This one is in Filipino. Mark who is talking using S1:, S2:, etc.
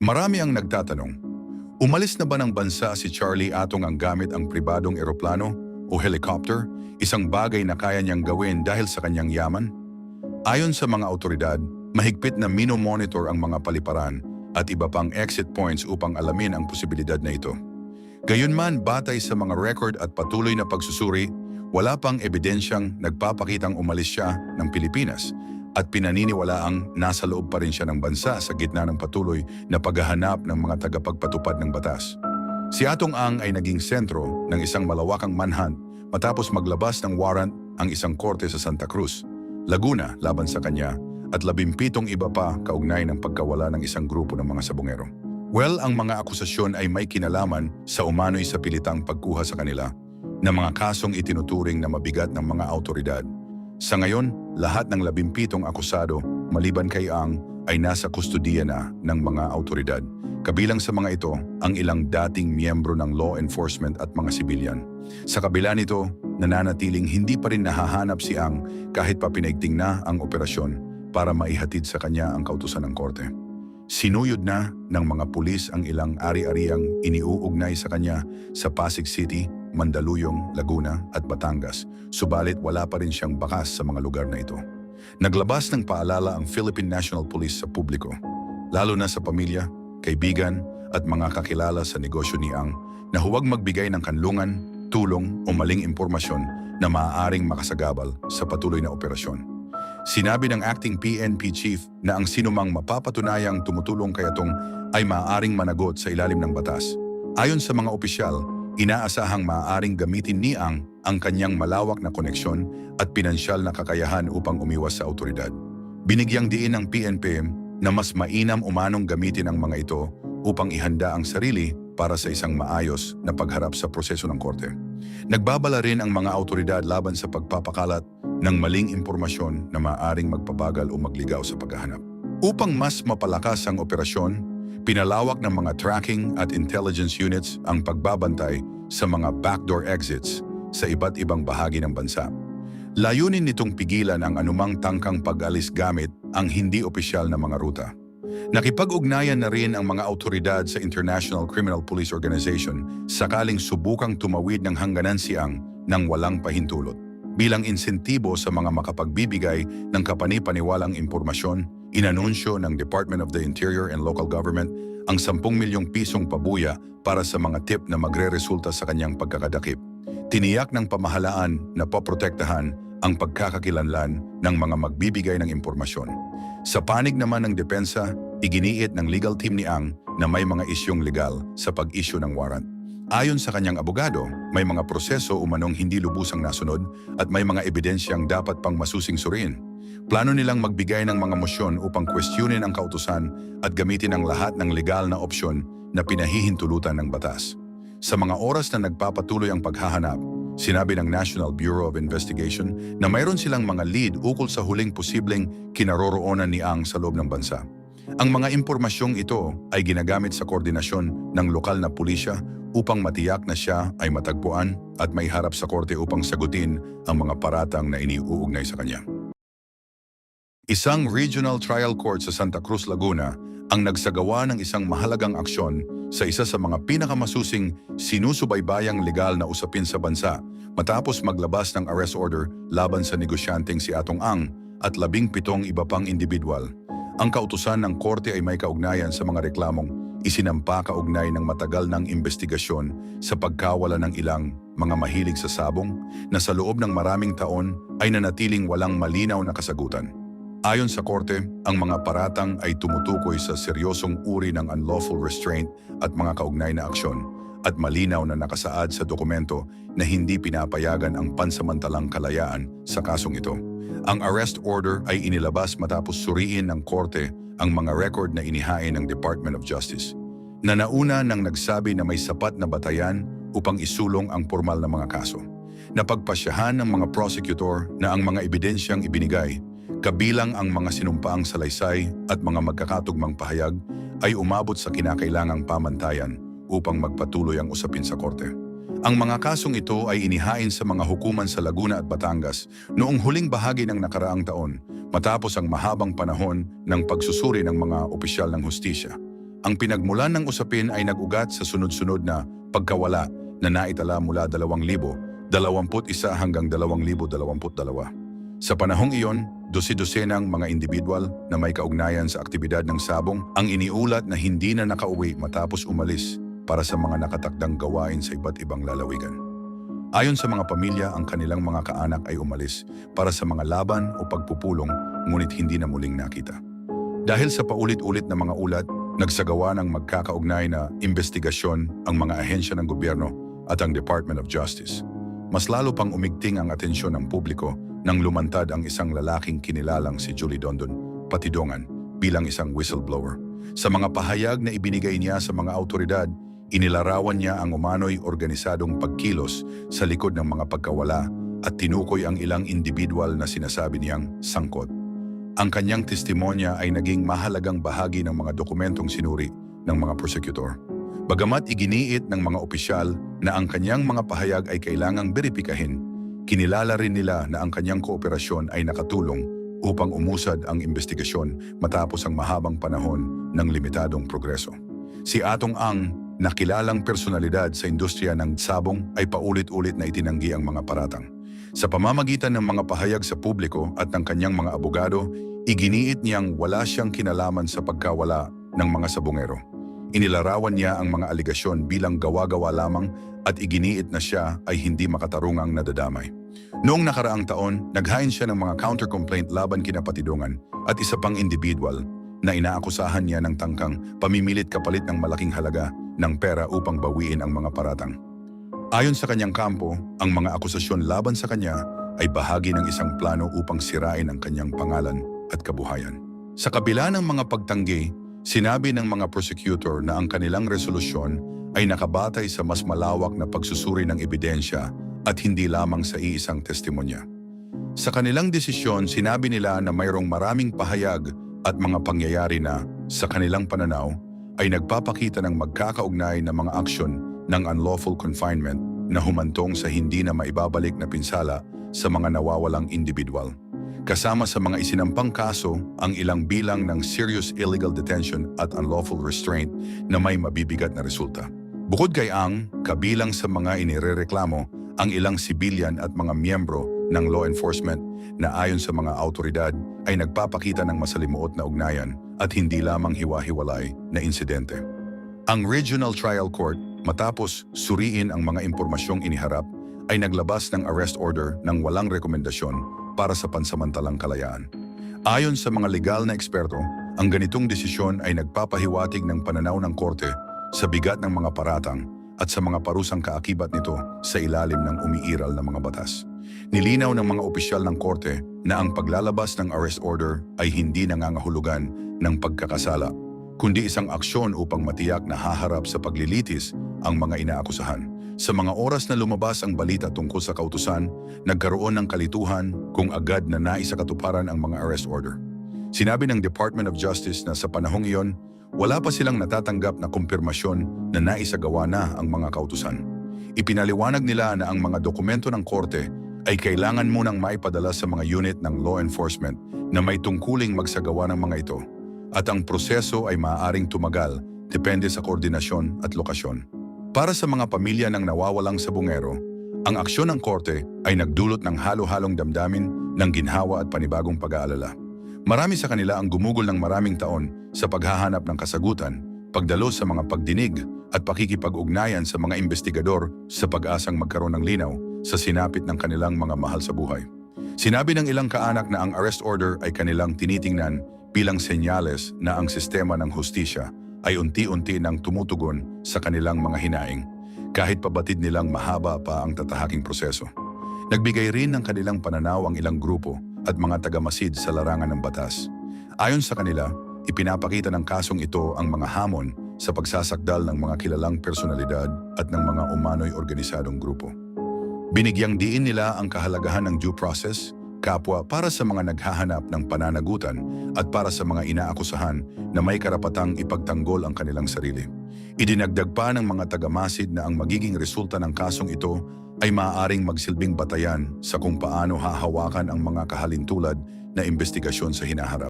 S1: Marami ang nagtatanong, umalis na ba ng bansa si Charlie Atong ang gamit ang pribadong eroplano o helicopter, isang bagay na kaya niyang gawin dahil sa kanyang yaman? Ayon sa mga awtoridad, mahigpit na minomonitor ang mga paliparan at iba pang exit points upang alamin ang posibilidad na ito. Gayunman, batay sa mga record at patuloy na pagsusuri, wala pang ebidensyang nagpapakitang umalis siya ng Pilipinas at pinaniniwalaang nasa loob pa rin siya ng bansa sa gitna ng patuloy na paghahanap ng mga tagapagpatupad ng batas. Si Atong Ang ay naging sentro ng isang malawakang manhunt matapos maglabas ng warrant ang isang korte sa Santa Cruz, Laguna laban sa kanya at 17 iba pa kaugnay ng pagkawala ng isang grupo ng mga sabongero. Well, ang mga akusasyon ay may kinalaman sa umano'y sa pilitang pagkuha sa kanila na mga kasong itinuturing na mabigat ng mga awtoridad. Sa ngayon, lahat ng 17 akusado, maliban kay Ang, ay nasa kustudiya na ng mga awtoridad. Kabilang sa mga ito, ang ilang dating miyembro ng law enforcement at mga sibilyan. Sa kabila nito, nananatiling hindi pa rin nahahanap si Ang kahit pa pinaigting na ang operasyon para maihatid sa kanya ang kautusan ng korte. Sinuyod na ng mga pulis ang ilang ari-ariang iniuugnay sa kanya sa Pasig City, Mandaluyong, Laguna at Batangas, subalit wala pa rin siyang bakas sa mga lugar na ito. Naglabas ng paalala ang Philippine National Police sa publiko, lalo na sa pamilya, kaibigan at mga kakilala sa negosyo ni Ang na huwag magbigay ng kanlungan, tulong o maling impormasyon na maaaring makasagabal sa patuloy na operasyon. Sinabi ng acting PNP chief na ang sinumang mapapatunayang tumutulong kay Atong ay maaaring managot sa ilalim ng batas. Ayon sa mga opisyal, inaasahang maaaring gamitin ni Ang kanyang malawak na koneksyon at pinansyal na kakayahan upang umiwas sa awtoridad. Binigyang diin ng PNP na mas mainam umanong gamitin ang mga ito upang ihanda ang sarili para sa isang maayos na pagharap sa proseso ng korte. Nagbabala rin ang mga awtoridad laban sa pagpapakalat ng maling impormasyon na maaaring magpabagal o magligaw sa paghahanap. Upang mas mapalakas ang operasyon, pinalawak ng mga tracking at intelligence units ang pagbabantay sa mga backdoor exits sa iba't ibang bahagi ng bansa. Layunin nitong pigilan ang anumang tangkang pag-alis gamit ang hindi opisyal na mga ruta. Nakipag-ugnayan na rin ang mga awtoridad sa International Criminal Police Organization sakaling subukang tumawid ng hangganan si Ang nang walang pahintulot. Bilang insentibo sa mga makapagbibigay ng kapani-paniwalang impormasyon, inanunsyo ng Department of the Interior and Local Government ang 10 milyong pisong pabuya para sa mga tip na magre-resulta sa kanyang pagkakadakip. Tiniyak ng pamahalaan na poprotektahan ang pagkakakilanlan ng mga magbibigay ng impormasyon. Sa panig naman ng depensa, iginiit ng legal team ni Ang na may mga isyong legal sa pag-issue ng warrant. Ayon sa kanyang abogado, may mga proseso umanong hindi lubusang nasunod at may mga ebidensyang dapat pang masusing suriin. Plano nilang magbigay ng mga mosyon upang kwestiyonin ang kautusan at gamitin ang lahat ng legal na opsyon na pinahihintulutan ng batas. Sa mga oras na nagpapatuloy ang paghahanap, sinabi ng National Bureau of Investigation na mayroon silang mga lead ukol sa huling posibleng kinaroroonan ni Ang sa loob ng bansa. Ang mga impormasyong ito ay ginagamit sa koordinasyon ng lokal na pulisya upang matiyak na siya ay matagpuan at maiharap sa korte upang sagutin ang mga paratang na iniuugnay sa kanya. Isang regional trial court sa Santa Cruz, Laguna ang nagsagawa ng isang mahalagang aksyon sa isa sa mga pinakamasusing sinusubaybayang legal na usapin sa bansa matapos maglabas ng arrest order laban sa negosyanteng si Atong Ang at 17 iba pang individual. Ang kautusan ng korte ay may kaugnayan sa mga reklamong isinampa kaugnay ng matagal ng investigasyon sa pagkawala ng ilang mga mahilig sa sabong na sa loob ng maraming taon ay nanatiling walang malinaw na kasagutan. Ayon sa korte, ang mga paratang ay tumutukoy sa seryosong uri ng unlawful restraint at mga kaugnay na aksyon at malinaw na nakasaad sa dokumento na hindi pinapayagan ang pansamantalang kalayaan sa kasong ito. Ang arrest order ay inilabas matapos suriin ng korte ang mga record na inihain ng Department of Justice. Nanauna nang nagsabi na may sapat na batayan upang isulong ang formal na mga kaso. Napagpasyahan ng mga prosecutor na ang mga ebidensyang ibinigay, kabilang ang mga sinumpaang salaysay at mga magkakatugmang pahayag, ay umabot sa kinakailangang pamantayan upang magpatuloy ang usapin sa korte. Ang mga kasong ito ay inihain sa mga hukuman sa Laguna at Batangas noong huling bahagi ng nakaraang taon matapos ang mahabang panahon ng pagsusuri ng mga opisyal ng hustisya. Ang pinagmulan ng usapin ay nag-ugat sa sunod-sunod na pagkawala na naitala mula 2021 hanggang 2022. Sa panahong iyon, dosi-dosenang mga individual na may kaugnayan sa aktibidad ng sabong ang iniulat na hindi na nakauwi matapos umalis para sa mga nakatakdang gawain sa iba't ibang lalawigan. Ayon sa mga pamilya, ang kanilang mga kaanak ay umalis para sa mga laban o pagpupulong ngunit hindi na muling nakita. Dahil sa paulit-ulit na mga ulat, nagsagawa ng magkakaugnay na investigasyon ang mga ahensya ng gobyerno at ang Department of Justice. Mas lalo pang umigting ang atensyon ng publiko nang lumantad ang isang lalaking kinilalang si Julie Dondon Patidongan bilang isang whistleblower. Sa mga pahayag na ibinigay niya sa mga autoridad, inilarawan niya ang umano'y organisadong pagkilos sa likod ng mga pagkawala at tinukoy ang ilang individual na sinasabi niyang sangkot. Ang kanyang testimonya ay naging mahalagang bahagi ng mga dokumentong sinuri ng mga prosecutor. Bagamat iginiit ng mga opisyal na ang kanyang mga pahayag ay kailangang beripikahin, kinilala rin nila na ang kanyang kooperasyon ay nakatulong upang umusad ang investigasyon matapos ang mahabang panahon ng limitadong progreso. Si Atong Ang, nakilalang personalidad sa industriya ng sabong, ay paulit-ulit na itinanggi ang mga paratang. Sa pamamagitan ng mga pahayag sa publiko at ng kanyang mga abogado, iginiit niyang wala siyang kinalaman sa pagkawala ng mga sabongero. Inilarawan niya ang mga aligasyon bilang gawa-gawa lamang at iginiit na siya ay hindi makatarungang nadadamay. Noong nakaraang taon, naghain siya ng mga counter-complaint laban kina Patidongan at isa pang individual na inaakusahan niya ng tangkang pamimilit kapalit ng malaking halaga ng pera upang bawiin ang mga paratang. Ayon sa kanyang kampo, ang mga akusasyon laban sa kanya ay bahagi ng isang plano upang sirain ang kanyang pangalan at kabuhayan. Sa kabila ng mga pagtanggi, sinabi ng mga prosecutor na ang kanilang resolusyon ay nakabatay sa mas malawak na pagsusuri ng ebidensya at hindi lamang sa iisang testimonya. Sa kanilang desisyon, sinabi nila na mayroong maraming pahayag at mga pangyayari na, sa kanilang pananaw, ay nagpapakita ng magkakaugnay na mga aksyon ng unlawful confinement na humantong sa hindi na maibabalik na pinsala sa mga nawawalang individual. Kasama sa mga isinampang kaso ang ilang bilang ng serious illegal detention at unlawful restraint na may mabibigat na resulta. Bukod kay Ang, kabilang sa mga inirereklamo ang ilang sibilyan at mga miyembro ng law enforcement na ayon sa mga autoridad ay nagpapakita ng masalimuot na ugnayan at hindi lamang hiwa-hiwalay na insidente. Ang Regional Trial Court, matapos suriin ang mga impormasyong iniharap, ay naglabas ng arrest order ng walang rekomendasyon para sa pansamantalang kalayaan. Ayon sa mga legal na eksperto, ang ganitong desisyon ay nagpapahiwatig ng pananaw ng korte sa bigat ng mga paratang at sa mga parusang kaakibat nito sa ilalim ng umiiral na mga batas. Nilinaw ng mga opisyal ng korte na ang paglalabas ng arrest order ay hindi nangangahulugan ng pagkakasala, kundi isang aksyon upang matiyak na haharap sa paglilitis ang mga inaakusahan. Sa mga oras na lumabas ang balita tungkol sa kautusan, nagkaroon ng kalituhan kung agad na naisakatuparan ang mga arrest order. Sinabi ng Department of Justice na sa panahong iyon, wala pa silang natatanggap na kumpirmasyon na naisagawa na ang mga kautusan. Ipinaliwanag nila na ang mga dokumento ng korte ay kailangan munang maipadala sa mga unit ng law enforcement na may tungkuling magsagawa ng mga ito, at ang proseso ay maaaring tumagal depende sa koordinasyon at lokasyon. Para sa mga pamilya ng nawawalang sabongero, ang aksyon ng korte ay nagdulot ng halo-halong damdamin ng ginhawa at panibagong pag-aalala. Marami sa kanila ang gumugol ng maraming taon sa paghahanap ng kasagutan, pagdalo sa mga pagdinig at pakikipag-ugnayan sa mga investigador sa pag-asang magkaroon ng linaw sa sinapit ng kanilang mga mahal sa buhay. Sinabi ng ilang kaanak na ang arrest order ay kanilang tinitingnan bilang senyales na ang sistema ng hustisya ay unti-unti nang tumutugon sa kanilang mga hinaing, kahit pabatid nilang mahaba pa ang tatahaking proseso. Nagbigay rin ng kanilang pananaw ang ilang grupo at mga tagamasid sa larangan ng batas. Ayon sa kanila, ipinapakita ng kasong ito ang mga hamon sa pagsasakdal ng mga kilalang personalidad at ng mga umano'y organisadong grupo. Binigyang diin nila ang kahalagahan ng due process, kapwa para sa mga naghahanap ng pananagutan at para sa mga inaakusahan na may karapatang ipagtanggol ang kanilang sarili. Idinagdag pa ng mga tagamasid na ang magiging resulta ng kasong ito ay maaaring magsilbing batayan sa kung paano hahawakan ang mga kahalintulad na investigasyon sa hinaharap.